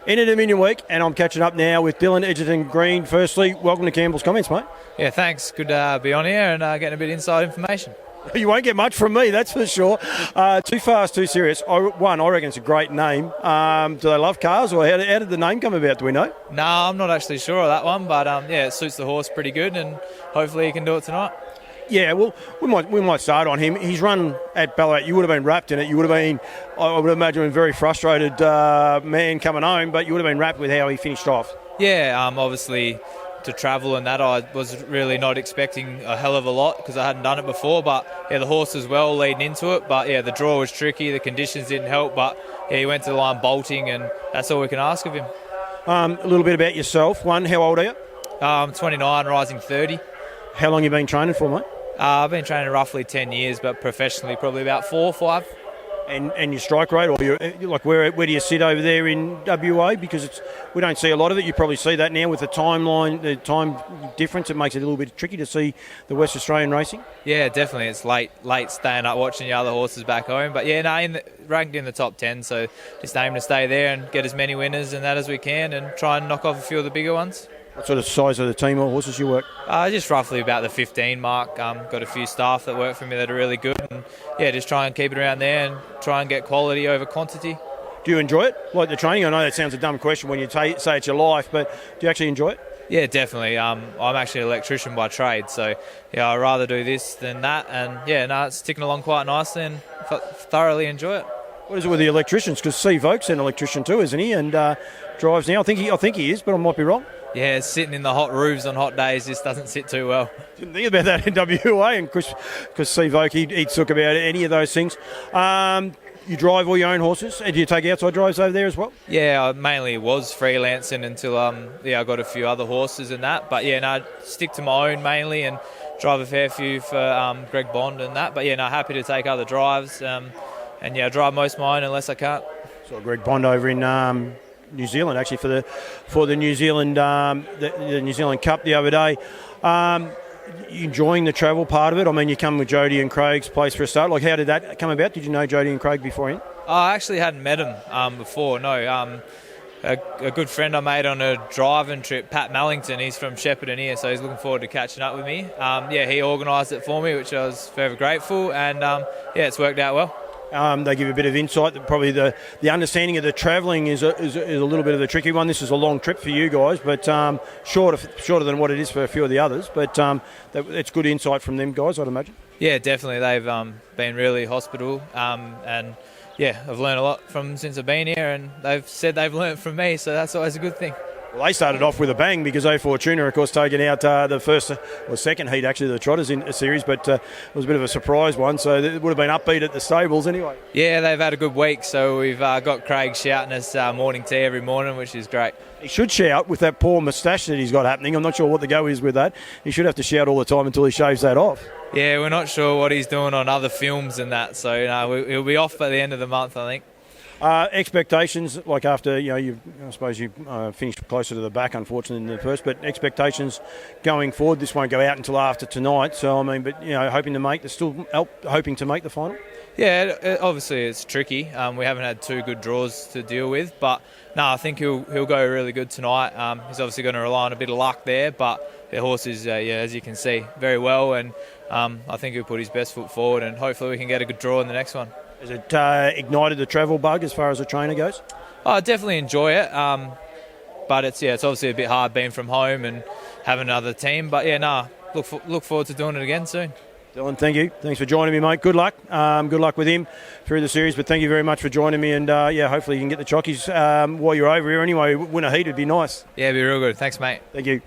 In a Dominion week, and I'm catching up now with Dylan Egerton-Green. Firstly, welcome to Campbell's Comments, mate. Yeah, thanks. Good to be on here and getting a bit of inside information. You won't get much from me, that's for sure. Too Fast, Too Serious. I reckon it's a great name. Do they love cars, or how did the name come about? Do we know? No, I'm not actually sure of that one, but it suits the horse pretty good, and hopefully he can do it tonight. Yeah, well, we might start on him. He's run at Ballarat. You would have been wrapped in it. You would have been, I would imagine, a very frustrated man coming home, but you would have been wrapped with how he finished off. Yeah, obviously to travel and that, I was really not expecting a hell of a lot because I hadn't done it before, but the horse as well leading into it, but the draw was tricky, the conditions didn't help, but he went to the line bolting, and that's all we can ask of him. A little bit about yourself. How old are you? I'm 29, rising 30. How long have you been training for, mate? I've been training roughly 10 years, but professionally probably about 4 or 5. And your strike rate, or where do you sit over there in WA? Because we don't see a lot of it. You probably see that now with the timeline, the time difference. It makes it a little bit tricky to see the West Australian racing. Yeah, definitely. It's late staying up watching the other horses back home. But ranked in the top 10, so just aim to stay there and get as many winners and that as we can, and try and knock off a few of the bigger ones. What sort of size of the team or horses you work? Just roughly about the 15 mark. Got a few staff that work for me that are really good, and just try and keep it around there and try and get quality over quantity. Do you enjoy it, like the training? I know that sounds a dumb question when you say it's your life, but do you actually enjoy it? Yeah, definitely. I'm actually an electrician by trade, so I'd rather do this than that, and it's ticking along quite nicely and thoroughly enjoy it. What is it with the electricians? Because Steve Oak's an electrician too, isn't he? And drives now. I think he is, but I might be wrong. Yeah, sitting in the hot roofs on hot days just doesn't sit too well. Didn't think about that in WA, and because Steve Oak, he'd talk about any of those things. You drive all your own horses, and do you take outside drives over there as well? Yeah, I mainly was freelancing until I got a few other horses and that. But stick to my own mainly and drive a fair few for Greg Bond and that. But happy to take other drives and drive most of my own unless I can't. So Greg Bond over in New Zealand, actually, for the New Zealand the New Zealand Cup the other day. You enjoying the travel part of it? I mean, you come with Jody and Craig's place for a start. How did that come about? Did you know Jody and Craig beforehand? I actually hadn't met him before. No, a good friend I made on a driving trip, Pat Mallington. He's from Shepparton here, so he's looking forward to catching up with me. He organised it for me, which I was very grateful, and it's worked out well. They give a bit of insight. That probably the understanding of the travelling is a little bit of the tricky one. This is a long trip for you guys, but shorter than what it is for a few of the others. But it's good insight from them guys, I'd imagine. Yeah, definitely. They've been really hospitable, and I've learned a lot from since I've been here, and they've said they've learnt from me, so that's always a good thing. Well, they started off with a bang because Fortuna, of course, taking out the second heat, actually, the Trotters in a series, but it was a bit of a surprise one, so it would have been upbeat at the stables anyway. Yeah, they've had a good week, so we've got Craig shouting us morning tea every morning, which is great. He should shout with that poor moustache that he's got happening. I'm not sure what the go is with that. He should have to shout all the time until he shaves that off. Yeah, we're not sure what he's doing on other films and that, so he'll be off by the end of the month, I think. Expectations, after I suppose you finished closer to the back, unfortunately, than the first. But expectations going forward, this won't go out until after tonight. So hoping to make the final. Yeah, obviously it's tricky. We haven't had two good draws to deal with, but no, I think he'll go really good tonight. He's obviously going to rely on a bit of luck there, but the horse is, as you can see, very well, and I think he'll put his best foot forward, and hopefully we can get a good draw in the next one. Has it ignited the travel bug as far as the trainer goes? I definitely enjoy it, but it's obviously a bit hard being from home and having another team. But look forward to doing it again soon. Dylan, thank you. Thanks for joining me, mate. Good luck. Good luck with him through the series. But thank you very much for joining me. And hopefully you can get the chockies while you're over here. Anyway, win a heat would be nice. Yeah, it'd be real good. Thanks, mate. Thank you.